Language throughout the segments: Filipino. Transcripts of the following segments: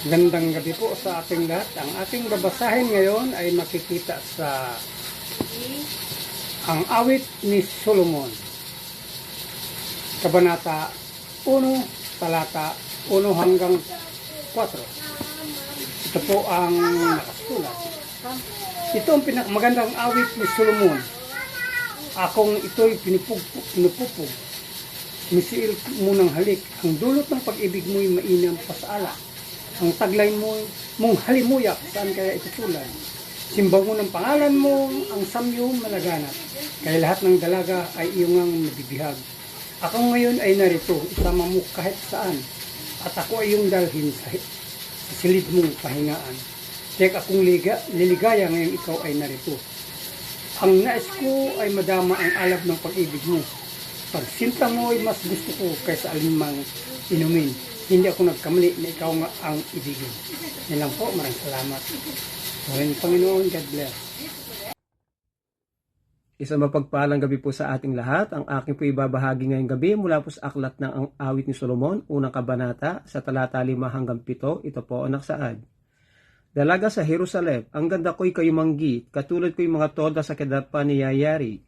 Gandang gabi po sa ating lahat. Ang ating babasahin ngayon ay makikita sa ang awit ni Solomon. Kabanata 1, talata 1 hanggang 4. Ito po ang nakasulat. Ito ang pinakamagandang awit ni Solomon. Akong ito'y pinupupog. Misiil mo ng halik. Ang dulot ng pag-ibig mo'y mainam pasala. Ang taglay mo mong halimuyak, saan kaya itutulad? Simbaw mo ng pangalan mo, ang samyo malaganap. Kaya lahat ng dalaga ay iyong ang nabibihag. Ako ngayon ay narito, isama mo kahit saan. At ako ay iyong dalhin sa silid mong pahingaan. Tiyak akong liligaya ngayon ikaw ay narito. Ang nais ko ay madama ang alab ng pag-ibig mo. Pagsinta mo ay mas gusto ko kaysa alinmang inumin. Hindi ako nagkamali na ikaw nga ang ibigin. Yan lang po, maraming salamat. Maraming Panginoon, God bless. Isang mapagpalang gabi po sa ating lahat. Ang aking po ibabahagi ngayong gabi mula po sa aklat ng ang awit ni Solomon, unang kabanata, sa talata 5 hanggang 7. Ito po ang naksaad. Dalaga sa Jerusalem, ang ganda ko'y kayumanggi, katulad ko'y mga tolda sa kadapan ni Yayari.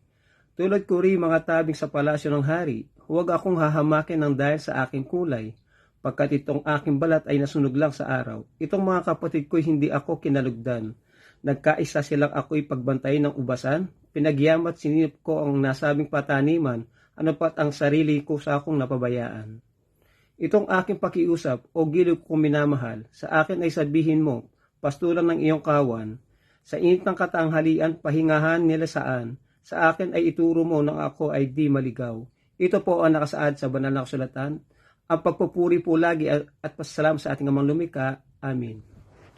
Tulad ko rin mga tabing sa palasyo ng hari, huwag akong hahamakin ng dahil sa aking kulay, pagkat itong aking balat ay nasunog lang sa araw. Itong mga kapatid ko'y hindi ako kinalugdan. Nagkaisa silang ako'y pagbantay ng ubasan, pinagyamat sinip ko ang nasabing pataniman, ano pat ang sarili ko sa akong napabayaan. Itong aking pakiusap o giliw kong minamahal, sa akin ay sabihin mo, pastulan ng iyong kawan, sa init ng katanghalian, pahingahan nila saan, sa akin ay ituro mo nang ako ay di maligaw. Ito po ang nakasaad sa banal na kasulatan. Ang pagpupuri po lagi at pasalamat sa ating amang lumikha. Amen.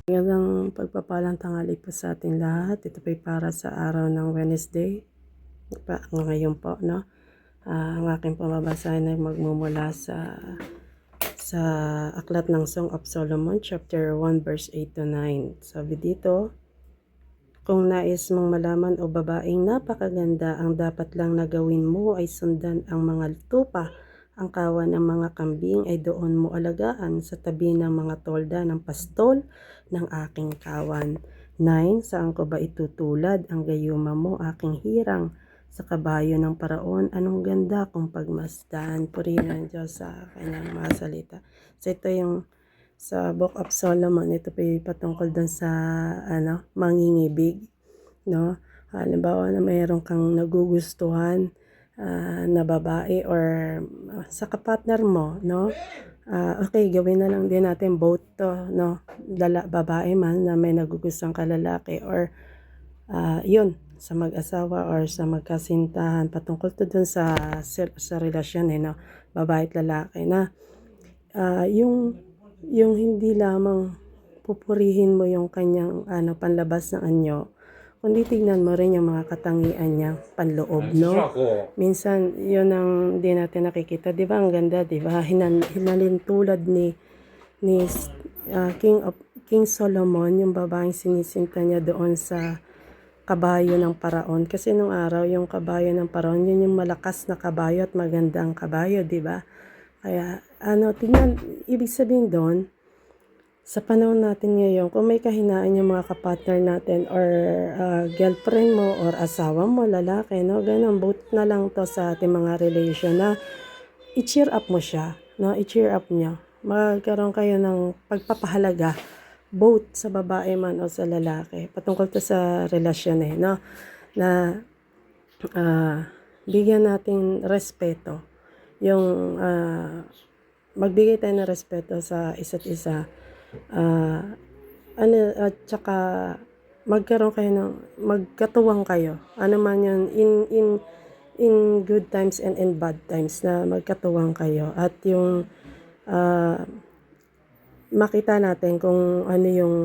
Magandang pagpapalang tanghali po sa ating lahat. Ito po'y para sa araw ng Wednesday. Ngayon po, no? Ang aking pamabasahin ay magmumula sa aklat ng Song of Solomon, chapter 1, verse 8 to 9. Sabi dito, kung nais mong malaman o babaeng napakaganda, ang dapat lang na gawin mo ay sundan ang mga tupa. Ang kawan ng mga kambing ay doon mo alagaan sa tabi ng mga tolda ng pastol ng aking kawan. 9. Saan ko ba itutulad ang gayuma mo, aking hirang? Sa kabayo ng paraon, anong ganda kung pagmasdan. Purihin ng Diyos sa kanyang mga salita. So ito yung sa Book of Solomon, ito pa yung patungkol dun sa mangingibig, no? Halimbawa na mayroon kang nagugustuhan na babae or sa kapartner mo, no? Okay, gawin na lang din natin both to, no? Babae man na may nagugustuhan ka lalaki or yun, sa mag-asawa or sa magkasintahan, patungkol to dun sa relasyon, no? Babae at lalaki na yung hindi lamang pupurihin mo yung kanyang panlabas ng anyo, kundi tignan mo rin yung mga katangian niya panloob, no? Minsan yun ang di natin nakikita, di ba? Ang ganda, di ba? Hinalin tulad ni King Solomon, yung babaeng sinisinta niya doon sa kabayo ng paraon. Kasi nung araw, yung kabayo ng paraon, yun yung malakas na kabayo at magandang kabayo, di ba? Kaya, tingnan, ibig sabihin doon, sa panahon natin ngayon, kung may kahinaan yung mga kapartner natin or girlfriend mo or asawa mo, lalaki, no? Ganun, both na lang to sa ating mga relation na i-cheer up mo siya, no? I-cheer up niya. Magkaroon kayo ng pagpapahalaga, both sa babae man o sa lalaki. Patungkol to sa relasyon, no? Na bigyan natin respeto. Yung magbigay tayo ng respeto sa isa't isa. At saka magkaroon kayo ng magkatuwang kayo. Ano man yun, in good times and in bad times, na magkatuwang kayo. At yung makita natin kung ano yung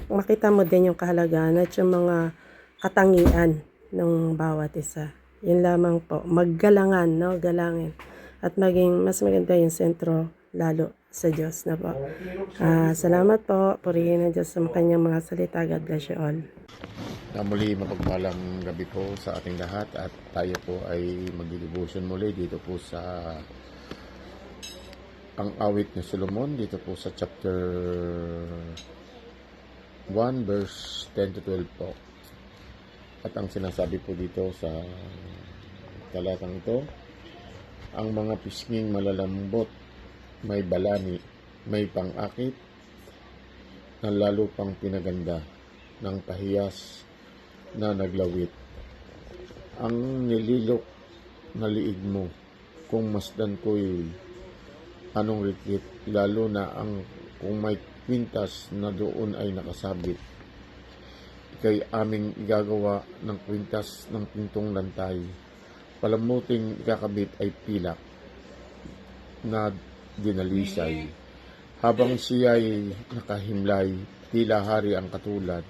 makita mo din yung kahalagahan at yung mga katangian ng bawat isa. Yun lamang po, maggalangan, no? Galangin. At maging mas maganda yung sentro lalo sa Diyos na po. Salamat po. Purihin ng Diyos sa kanyang mga salita. God bless you all. Muli mapagpalang gabi po sa ating lahat at tayo po ay mag-devotion muli dito po sa ang awit ni Solomon dito po sa chapter 1 verse 10 to 12 po. At ang sinasabi po dito sa talatang ito, ang mga pisnging malalambot, may balani, may pang-akit, na lalo pang pinaganda ng pahiyas na naglawit. Ang nililok na liig mo, kung masdan ko'y anong ritlit, lalo na ang kung may kwintas na doon ay nakasabit. Ika'y aming igagawa ng kwintas ng pintong lantay. Palamuting ikakabit ay pilak na dinalisay. Habang siya'y nakahimlay, tila hari ang katulad.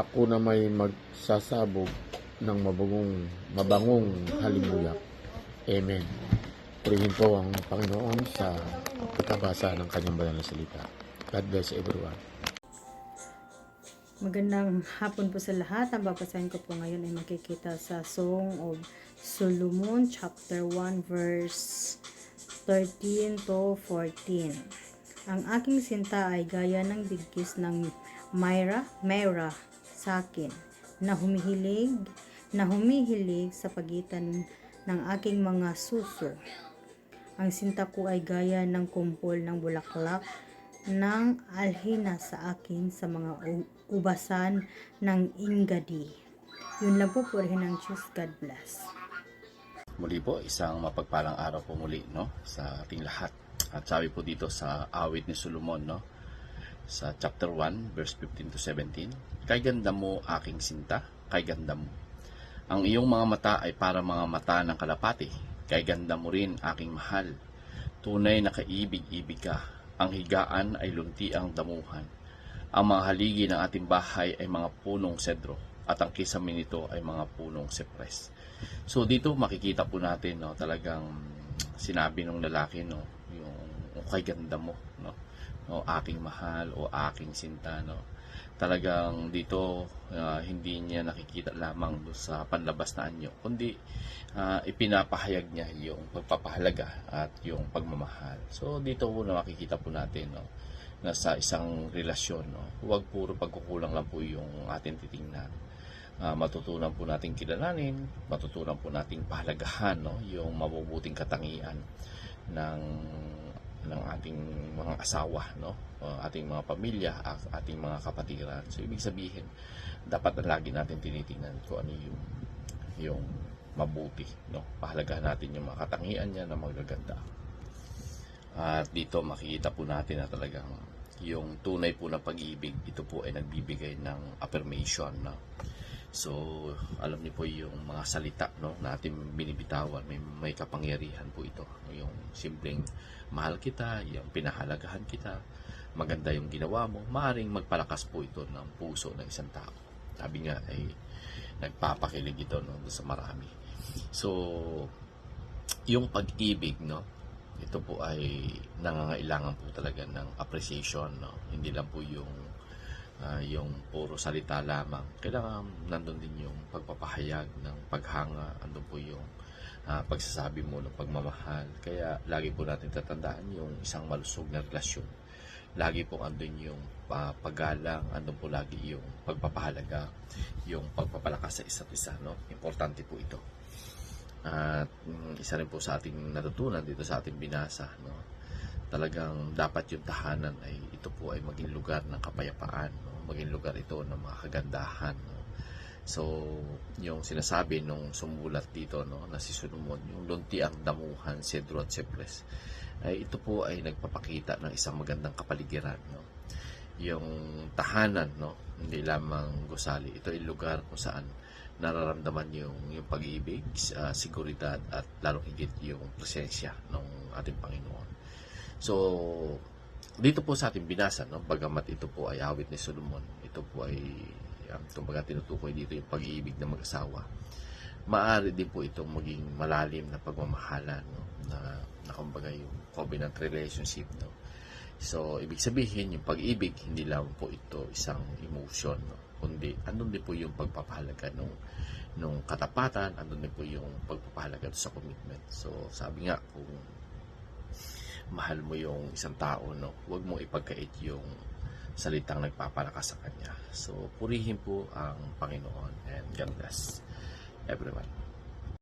Ako na may magsasabog ng mabangong halimuyak. Amen. Purihin po ang Panginoon sa pagkabasa ng kanyang banal na salita. God bless everyone. Magandang hapon po sa lahat. Ang babasahin ko po ngayon ay makikita sa Song of Solomon chapter 1 verse 13 to 14. Ang aking sinta ay gaya ng bigkis ng Myra sa akin, na humihilig sa pagitan ng aking mga suso. Ang sinta ko ay gaya ng kumpol ng bulaklak ng alhina sa akin sa mga ubasan ng Ingadi. Yun lang po, purihin ng Diyos. God bless. Muli po, isang mapagpalang araw po muli, no, sa ating lahat. At sabi po dito sa awit ni Solomon, no, sa chapter 1, verse 15 to 17, kay ganda mo aking sinta, kay ganda mo. Ang iyong mga mata ay para mga mata ng kalapati, kay ganda mo rin aking mahal. Tunay na kaibig-ibig ka, ang higaan ay lunti ang damuhan. Ang mga haligi ng ating bahay ay mga punong sedro, at ang kisame nito ay mga punong sipres. So dito makikita po natin, no, talagang sinabi ng lalaki, no, yung kay ganda mo, no, aking mahal o aking sinta, no. Talagang dito hindi niya nakikita lamang sa panlabas na anyo, kundi ipinapahayag niya yung pagpapahalaga at yung pagmamahal. So dito po na makikita po natin, no, na sa isang relasyon, no, huwag puro pagkukulang lang po yung ating titingnan. Matutunan po natin kilalanin, matutunan po nating pahalagahan, no, yung mabubuting katangian ng ating mga asawa, no, ating mga pamilya, ating mga kapatiran. So ibig sabihin, dapat na lagi natin tinitingnan kung ano yung mabuti, no. Pahalagahan natin yung mga katangian niya na magaganda. At dito makikita po natin na talagang yung tunay po na pag-ibig, ito po ay nagbibigay ng affirmation, no. So, alam niyo po yung mga salita, no, na ating binibitawan, may kapangyarihan po ito. Yung simpleng mahal kita, yung pinahalagahan kita, maganda yung ginawa mo, maaaring magpalakas po ito ng puso ng isang tao. Sabi nga ay nagpapakilig ito, no, sa marami. So, yung pag-ibig, no, ito po ay nangangailangan po talaga ng appreciation, no. Hindi lang po yung puro salita lamang. Kailangan nandun din yung pagpapahayag ng paghanga, andun po yung pagsasabi mo ng pagmamahal. Kaya lagi po natin tatandaan yung isang malusog na relasyon. Lagi po andun yung paggalang, andun po lagi yung pagpapahalaga, yung pagpapalakas sa isa't isa, no? Importante po ito. At isa rin po sa ating natutunan dito sa ating binasa, no? Talagang dapat yung tahanan ay ito po ay maging lugar ng kapayapaan, no? Maging lugar ito ng mga kagandahan, no? So yung sinasabi nung sumulat dito, no, na si Solomon, yung lunti ang damuhan, sedro at sipres, ay ito po ay nagpapakita ng isang magandang kapaligiran, no? Yung tahanan, no, hindi lamang gusali, ito ay lugar kung saan nararamdaman yung pag-ibig, seguridad at lalong higit yung presensya ng ating Panginoon. So, dito po sa ating binasa, no, bagamat ito po ay awit ni Solomon, ito po ay kumbaga tinutukoy dito yung pag-iibig ng mag-asawa. Maaari din po itong maging malalim na pagmamahalan, no, na kumbaga yung covenant relationship, no. So, ibig sabihin, yung pag-ibig, hindi lang po ito isang emotion, no, kundi andun din po yung pagpapahalaga nung katapatan, andun din po yung pagpapahalaga sa commitment. So, sabi nga, kung mahal mo yung isang tao, no, huwag mong ipagkait yung salitang nagpapalakas sa kanya. So, purihin po ang Panginoon, and God bless everyone.